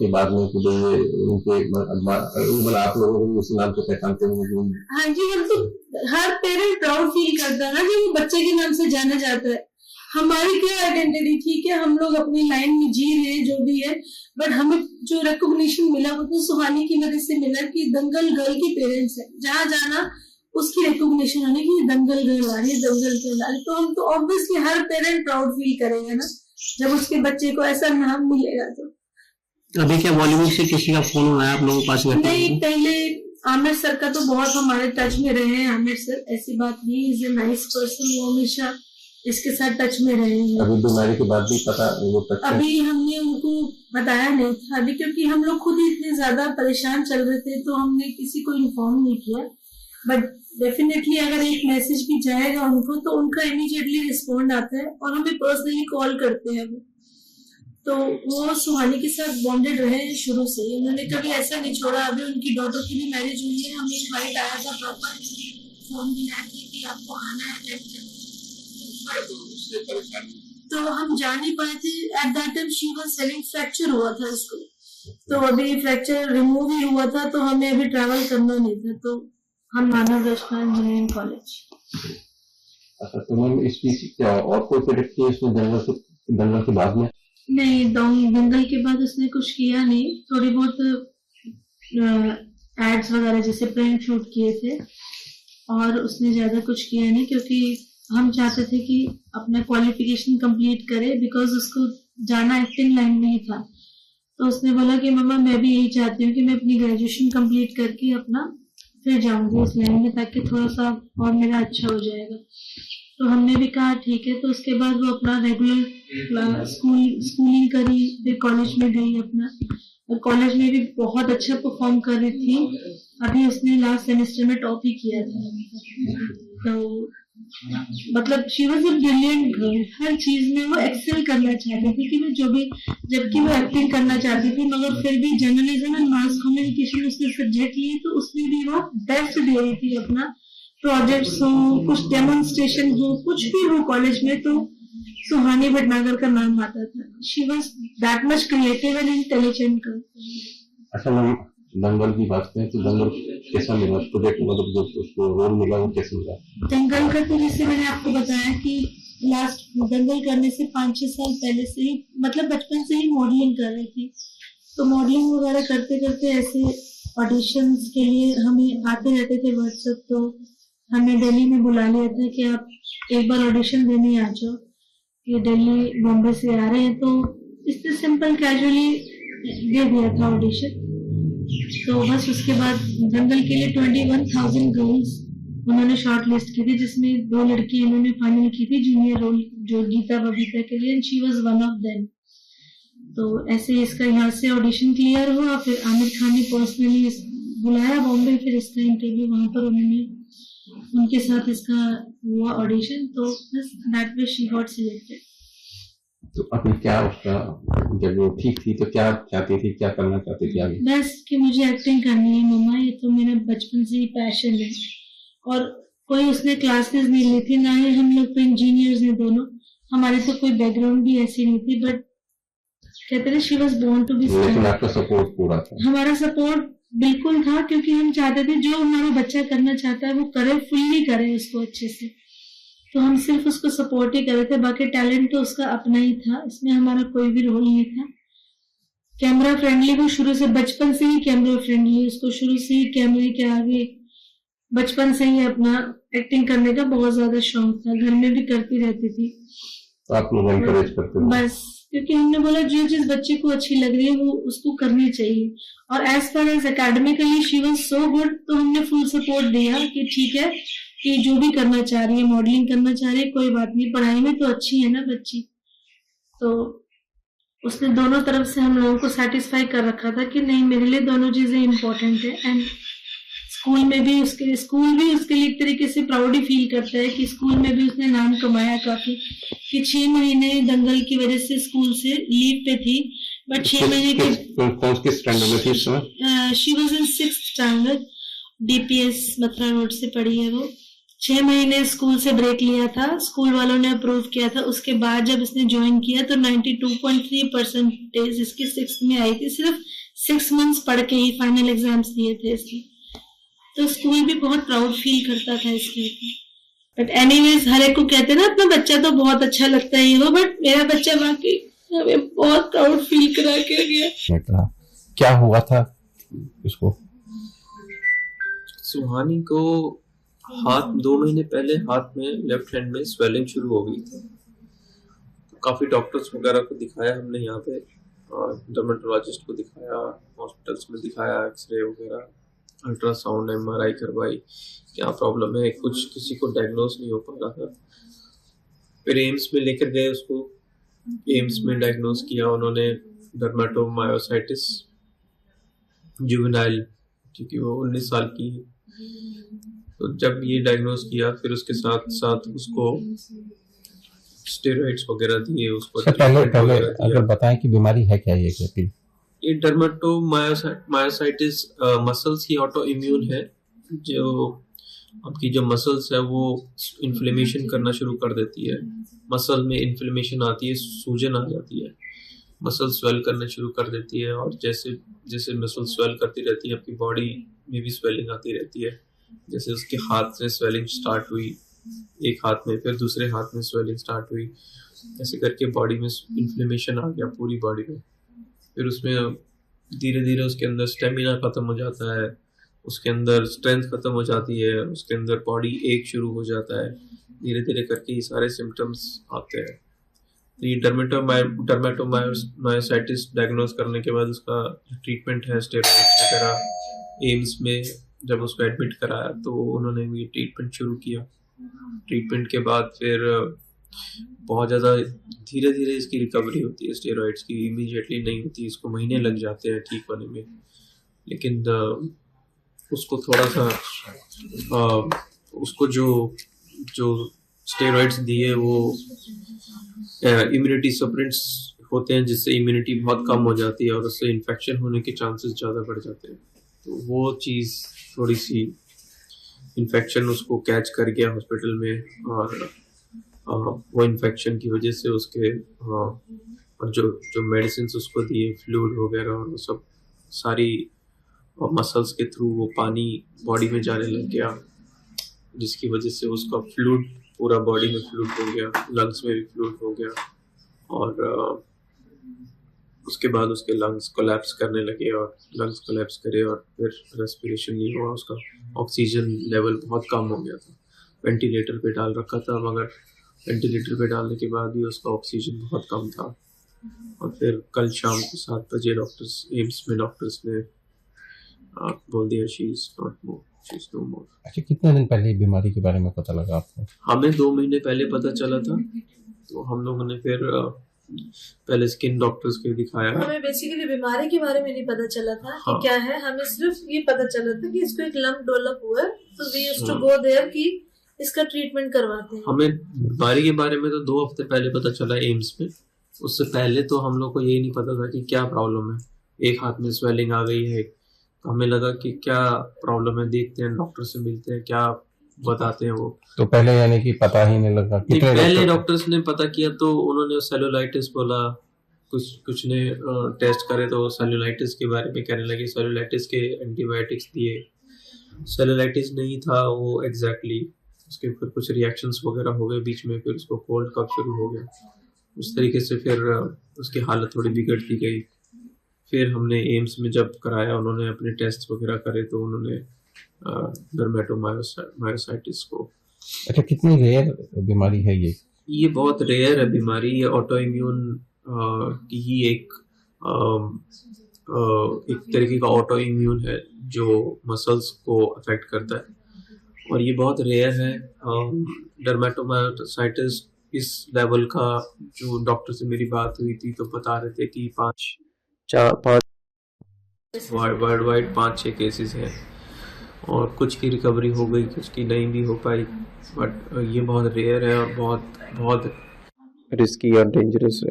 के बाद में कि ये उनके मतलब आप लोगों को उस नाम से पहचानते हैं? हाँ जी, हम तो हर पेरेंट प्राउड फील करता है ना कि वो बच्चे के नाम से जाना जाता है। हमारी क्या आइडेंटिटी, ठीक है हम लोग अपनी लाइन में जी रहे हैं जो भी है, बट हमें जो रिकॉग्निशन मिला वो तो सुहानी की वजह से मिला कि दंगल गर्ल की पेरेंट्स है, जहाँ जाना उसकी रिकॉग्निशन होने की दंगल गर्ल आ रही है, दंगल गर्ल आ रही है, तो हम तो ऑब्वियसली हर पेरेंट प्राउड फील करेगा ना जब उसके बच्चे को ऐसा नाम मिलेगा। तो अभी क्या बॉलीवुड से किसी का फोन आया आप लोगों के पास? नहीं, पहले आमिर सर का तो बहुत हमारे टच में रहे हैं। आमिर सर ऐसी बात नहीं, इज ए नाइस पर्सन, वो हमेशा इसके साथ टच में रहे हैं। अभी बीमारी के बाद भी पता वो टच अभी हमने उनको बताया नहीं था अभी, क्योंकि हम लोग खुद ही इतने ज्यादा परेशान चल रहे थे तो हमने किसी को इन्फॉर्म नहीं किया। बट डेफिनेटली अगर एक मैसेज भी जाएगा उनको तो उनका इमीडिएटली रिस्पॉन्ड आता है और हमें पर्सनली कॉल करते हैं वो। तो वो सुहानी के साथ बॉन्डेड रहे हैं शुरू से, उन्होंने कभी ऐसा नहीं छोड़ा। अभी उनकी डॉटर की भी मैरिज हुई है, हमें इनवाइट आया था, प्रॉपर फोन भी आया था कि आपको आना है। तो हम जा नहीं पाए थे at that time. She was saving, fracture हुआ था उसको, तो अभी फ्रैक्चर रिमूव ही हुआ था, तो हमें अभी ट्रैवल करना नहीं था, तो हम मानव दर्शन इंजीनियरिंग कॉलेज। अच्छा, तो मैम इस बीच क्या और कोई प्रोडक्ट किया इसमें दंगल के बाद में? नहीं, दंगल के बाद उसने कुछ किया नहीं, थोड़ी बहुत एड्स वगैरह जैसे प्रिंट शूट किए थे और उसने ज्यादा कुछ किया नहीं, क्योंकि हम चाहते थे कि अपना क्वालिफिकेशन कंप्लीट करे, बिकॉज उसको जाना एक्टिंग लाइन में ही था। तो उसने बोला कि मम्मा मैं भी यही चाहती हूँ कि मैं अपनी ग्रेजुएशन कंप्लीट करके अपना फिर जाऊंगी उस लाइन में, ताकि थोड़ा सा और मेरा अच्छा हो जाएगा। तो हमने भी कहा ठीक है। तो उसके बाद वो अपना रेगुलर स्कूलिंग करी, फिर कॉलेज में गई अपना, और कॉलेज में भी बहुत अच्छा परफॉर्म कर रही थी। अभी उसने लास्ट सेमेस्टर में टॉप ही किया था। तो मतलब she was a brilliant girl, हर चीज में वो एक्सेल करना चाहती थी कि मैं जो भी, जबकि वो एक्टिंग करना चाहती थी, मगर फिर भी जर्नलिज्म एंड मास कम्युनिकेशन उसने सब्जेक्ट लिए, तो उसमें भी वो बेस्ट दे रही थी अपना। प्रोजेक्ट्स हो, कुछ डेमोन्स्ट्रेशन हो, कुछ भी हो कॉलेज में, तो सुहानी भटनागर का नाम आता था। She was that much creative and intelligent girl. अच्छा मैम, दंगल की बात करें तो दंगल कैसा मिला प्रोजेक्ट, मतलब जो उसको रोल मिला वो कैसे मिला? दंगल का तो जैसे मैंने आपको बताया कि लास्ट दंगल करने से 5-6 साल पहले से ही, मतलब बचपन से ही मॉडलिंग कर रही थी। तो मॉडलिंग वगैरह करते करते ऐसे ऑडिशंस के लिए हमें आते रहते थे व्हाट्सएप, तो हमें दिल्ली में बुला लिया था कि आप एक बार ऑडिशन देने आ जाओ, ये दिल्ली बॉम्बे से आ रहे हैं। तो इससे सिंपल कैजुअली दे दिया था ऑडिशन। तो बस उसके बाद दंगल के लिए 21,000 गर्ल्स उन्होंने शॉर्ट लिस्ट की थी, जिसमें 2 लड़की इन्होंने फाइनल की थी जूनियर रोल, जो गीता बबीता के लिए, and she was one of them. तो ऐसे इसका यहाँ से ऑडिशन क्लियर हुआ, फिर आमिर खान ने पर्सनली बुलाया बॉम्बे, फिर इसका इंटरव्यू वहां पर उन्होंने उनके साथ इसका हुआ ऑडिशन, तो बस that way she got selected. तो अभी क्या उसका, जब वो ठीक थी तो क्या चाहती थी, क्या करना चाहती थी आगे? बस कि मुझे एक्टिंग करनी है मम्मा, ये तो मेरा बचपन से ही पैशन है। और कोई उसने क्लासेस नहीं ली थी, ना ही हम लोग तो इंजीनियर्स हैं दोनों, हमारे तो कोई बैकग्राउंड भी ऐसी नहीं थी, बट कहते थे she was born to be star. लेकिन आपका सपोर्ट पूरा था? हमारा सपोर्ट बिल्कुल था, क्योंकि हम चाहते थे जो हमारा बच्चा करना चाहता है वो करे, फुल्ली करे उसको अच्छे से। तो हम सिर्फ उसको सपोर्ट ही कर रहे थे, बाकी टैलेंट तो उसका अपना ही था, इसमें हमारा कोई भी रोल नहीं था। कैमरा फ्रेंडली, वो शुरू से बचपन से ही कैमरा फ्रेंडली, उसको शुरू से ही कैमरे के आगे बचपन से ही अपना एक्टिंग करने का बहुत ज्यादा शौक था, घर में भी करती रहती थी। तो आप लोग एनकरेज करते थे? बस क्योंकि हमने बोला जो चीज बच्चे को अच्छी लग रही है वो उसको करनी चाहिए, और as far as academically she was so good, तो हमने फुल सपोर्ट दिया कि ठीक है कि जो भी करना चाह रही है, मॉडलिंग करना चाह रही है, कोई बात नहीं, पढ़ाई में तो अच्छी है ना बच्ची। तो उसने दोनों तरफ से हम लोगों को सेटिस्फाई कर रखा था कि नहीं, मेरे लिए दोनों चीजें इम्पोर्टेंट है। एंड स्कूल में भी उसके लिए एक तरीके से प्राउड ही फील करता है कि स्कूल में भी उसने नाम कमाया काफी, कि 6 महीने दंगल की वजह से स्कूल से लीव पे थी, बट 6 महीने के किस स्टैंडर्ड में थी इस समय? She was in 6th standard, DPS Mathura road से पढ़ी है वो, 6 महीने स्कूल से ब्रेक लिया था, स्कूल वालों ने अप्रूव किया था। उसके बाद जब इसने ज्वाइन किया तो 92.3% इसकी 6th में आई थी। सिर्फ 6 मंथ्स पढ़ के ही फाइनल एग्जाम्स दिए थे इसने। तो स्कूल भी बहुत प्राउड फील करता था इसके ऊपर। बट एनीवेज, हर एक को कहते हैं ना अपना बच्चा तो बहुत अच्छा लगता है वो, बट मेरा बच्चा बाकी हमें बहुत प्राउड फील करा के गया। क्या हुआ था इसको? सुहानी को हाथ 2 महीने पहले हाथ में लेफ्ट हैंड में स्वेलिंग शुरू हो गई थी। काफी डॉक्टर्स वगैरह को दिखाया हमने यहाँ पे, डर्मेटोलॉजिस्ट को दिखाया, हॉस्पिटल्स में दिखाया, एक्सरे वगैरह, अल्ट्रासाउंड, MRI करवाई, क्या प्रॉब्लम है, कुछ किसी को डायग्नोस नहीं हो पा रहा था। फिर एम्स में लेकर गए उसको, एम्स में डायग्नोस किया उन्होंने डर्मेटोमायोसाइटिस जुवेनाइल, क्योंकि वो 19 साल की है। तो जब ये डायग्नोस किया फिर उसके साथ साथ उसको स्टेरॉइड्स वगैरह दिए उसको। पहले अगर बताएं कि बीमारी है क्या ये डर्मेटोमायोसाइटिस मसल्स की ऑटो इम्यून है, जो आपकी जो मसल्स है वो इन्फ्लेमेशन करना शुरू कर देती है। मसल में इन्फ्लेमेशन आती है, सूजन आ जाती है, मसल स्वेल करना शुरू कर देती है, और जैसे जैसे मसल स्वेल करती रहती है आपकी बॉडी में भी स्वेलिंग आती रहती है। जैसे उसके हाथ से स्वेलिंग स्टार्ट हुई, एक हाथ में, फिर दूसरे हाथ में स्वेलिंग स्टार्ट हुई, ऐसे करके बॉडी में इन्फ्लेमेशन आ गया पूरी बॉडी में। फिर उसमें धीरे धीरे उसके अंदर स्टेमिना खत्म हो जाता है, उसके अंदर स्ट्रेंथ खत्म हो जाती है, उसके अंदर बॉडी एक शुरू हो जाता है, धीरे धीरे करके ये सारे सिम्टम्स आते हैं। तो ये डर्मेटोमायोसाइटिस डायग्नोस करने के बाद उसका ट्रीटमेंट है स्टेरॉइड्स वगैरह। एम्स में जब उसको एडमिट कराया तो उन्होंने ये ट्रीटमेंट शुरू किया। ट्रीटमेंट के बाद फिर बहुत ज़्यादा धीरे धीरे इसकी रिकवरी होती है, स्टेरॉइड्स की इमीडिएटली नहीं होती, इसको महीने लग जाते हैं ठीक होने में। लेकिन उसको थोड़ा सा उसको जो स्टेरॉइड्स दिए वो इम्यूनिटी सप्रेंट्स होते हैं, जिससे इम्यूनिटी बहुत कम हो जाती है और उससे इन्फेक्शन होने के चांसेस ज़्यादा बढ़ जाते हैं। तो वो चीज़ थोड़ी सी इन्फेक्शन उसको कैच कर गया हॉस्पिटल में, और वो इन्फेक्शन की वजह से उसके और जो मेडिसिन उसको दिए, फ्लूइड वगैरह, और वो सब सारी मसल्स के थ्रू वो पानी बॉडी में जाने लग गया, जिसकी वजह से उसका फ्लूइड पूरा बॉडी में फ्लूइड हो गया, लंग्स में भी फ्लूइड हो गया, और उसके बाद उसके लंग्स कोलैप्स करने लगे, और लंग्स कोलैप्स करे और फिर रेस्पिरेशन नहीं हुआ, उसका ऑक्सीजन लेवल बहुत कम हो गया था। वेंटिलेटर पे डाल रखा था, मगर वेंटिलेटर पे डालने के बाद भी उसका ऑक्सीजन बहुत कम था। और फिर कल शाम को 7 बजे एम्स में डॉक्टर्स ने बोल दिया शी इज नो मोर। अच्छा, कितने दिन पहले बीमारी के बारे में पता लगा आपको? हमें 2 महीने पहले पता चला था, तो हम लोगों ने फिर पहले स्किन डॉक्टर्स को दिखाया। हमें बेसिकली बीमारी के बारे में नहीं पता चला था कि क्या है, हमें सिर्फ ये पता चला था कि इसको एक लंप डेवलप हुआ है, तो we used to go there कि इसका ट्रीटमेंट करवाते हैं। हमें बीमारी के बारे में तो 2 हफ्ते पहले पता चला एम्स में। उससे पहले तो हम लोग को यही नहीं पता था कि क्या प्रॉब्लम है। एक हाथ में स्वेलिंग आ गई है, तो हमें लगा कि क्या प्रॉब्लम है, देखते हैं, डॉक्टर से मिलते हैं, क्या बताते हैं वो। तो पहले यानी कि पता ही नहीं लगा? पहले डॉक्टर्स ने पता किया तो उन्होंने सेलुलाइटिस बोला, कुछ ने टेस्ट करे तो सेलुलाइटिस के बारे में कहने लगे, सेलुलाइटिस के एंटीबायोटिक्स दिए। सेलुलाइटिस नहीं था वो एग्जैक्टली, उसके फिर कुछ रिएक्शंस वगैरह हो गए बीच में, फिर उसको कोल्ड कफ शुरू हो गया, उस तरीके से फिर उसकी हालत थोड़ी बिगड़ती गई। फिर हमने एम्स में जब कराया, उन्होंने अपने टेस्ट वगैरह करे तो उन्होंने डर्मेटोमायोसाइटिस को। अच्छा, कितनी रेयर बीमारी है ये? ये बहुत रेयर है बीमारी, ये ऑटो इम्यून की ही एक तरीके का ऑटो इम्यून है जो मसल्स को अफेक्ट करता है, और ये बहुत रेयर है। डर्मेटोमायोसाइटिस इस लेवल का, जो डॉक्टर से मेरी बात हुई थी तो बता रहे थे कि 5 वर्ल्ड वाइड 5-6 केसेस हैं, और कुछ की रिकवरी हो गई, कुछ की नहीं भी हो पाई, बट ये बहुत रेयर है और बहुत बहुत रिस्की और डेंजरस है।